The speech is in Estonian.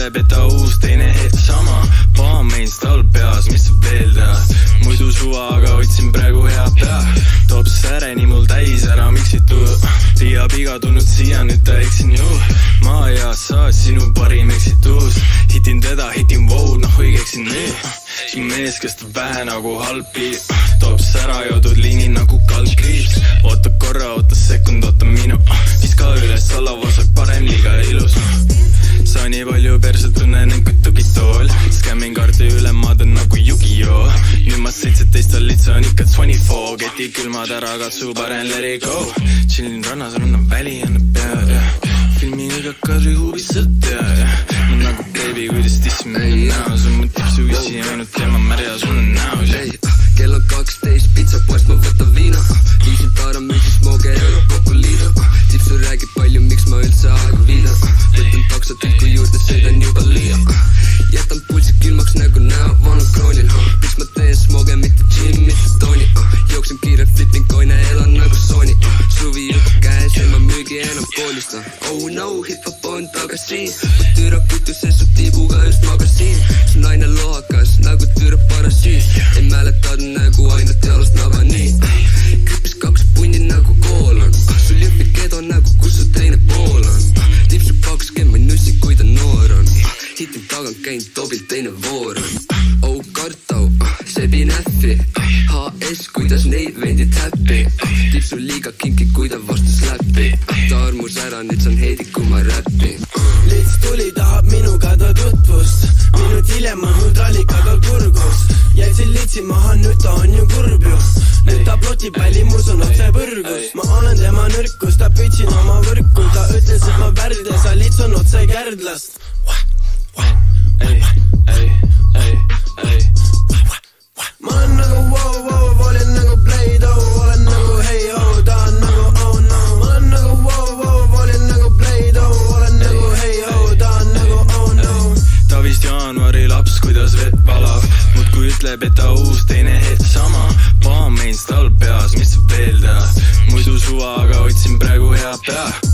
ütleb, et ta uus teine hetk sama. Paam install peas, mis sa veel tead? Muidu suva, aga otsin praegu hea pea. Toob säreni mul täis ära miksitu. Liia piga tulnud siia, nüüd ta eksin ju. Ma ja sa, sinu parim eksitus. Hitin teda, hitin wow, noh õigeksin nüüd. Siin mees, kes ta vähe nagu halpi. Toob sära joodud liini nagu kalkriips. Oota korra, oota sekund, oota minu. Viska üles alla, vasak parem liiga ilus. Sa nii palju perse tunnen end kui tugitool. Skämmin kaardi üle maad on nagu Yu-Gi-Oh! Nüüd ma 17 on litsa on ikka 24. Keti külmad ära, katsu parem let it go. Chillin rannas, rannan väli enne pead. Filmin iga kadri huvissad ma nagu baby, kuidas tissi minu näo. Sul mu tipsu isi ainult teema märja, sul on näos. Kell on 12, pitsapoest ma võtan viina. Viisin taara müüsis mooge euro kokku liida. Tipsu räägib palju, miks ma üldse aega viidan. Võtan taksa tükku juurde, sõidan juba liia. Jätan pulsi külmaks nagu näo vanukroonil. Miks ma teen smooge, mitte gym, mitte tooni. Jooksen kiire, flippin koine, elan nagu Sony. Suvi juba käes, ei ma müügi enam koolista. Oh no, hip-hop on tagasi. Ma türa kütuse su tibuga just magasiin. Su naine lohakas, nagu türa parasiit. Ei mäletad nagu ainult jalast naba nii. Kripis 2 punni nagu koolan. Sul jõpid kedo nagu kus su teine pool on. Tipsu 20 ma nussi, kui ta noor on. Hitin tagant käin tobilt teine voor on. Oh kartau, sebi näffi. HS, kuidas neid vendi täppi. Tipsu liiga kinki, kui ta vastas läppi. Ta armus ära, nüüd saan heidi, kui ma räppi. Lits tuli, tahab minuga ta tutvust. Minut hiljem on hudralika tal kurgus. Jäitsin litsi maha, nüüd ta on ju kurb ju. Nüüd ta plotib päli, mus on otse põrgus. Ma olen tema nõrkus, ta pütsin oma võrku. Ta ütles, et ma värde, sa lits on otse kärdlast. Ma olen nagu wow, olen nagu Play-Doh. Olen nagu hey-ho, ta on nagu oh no. Ma olen nagu wow, olen nagu Play-Doh. Olen nagu hey-ho, ta on nagu oh no. Ta vist jaanuari laps, kuidas vett palab. Muudkui ütleb, et ta uus teine hetk sama. Paam install peas, mis sa veel tead? Muidu suva, aga otsin praegu hea pea.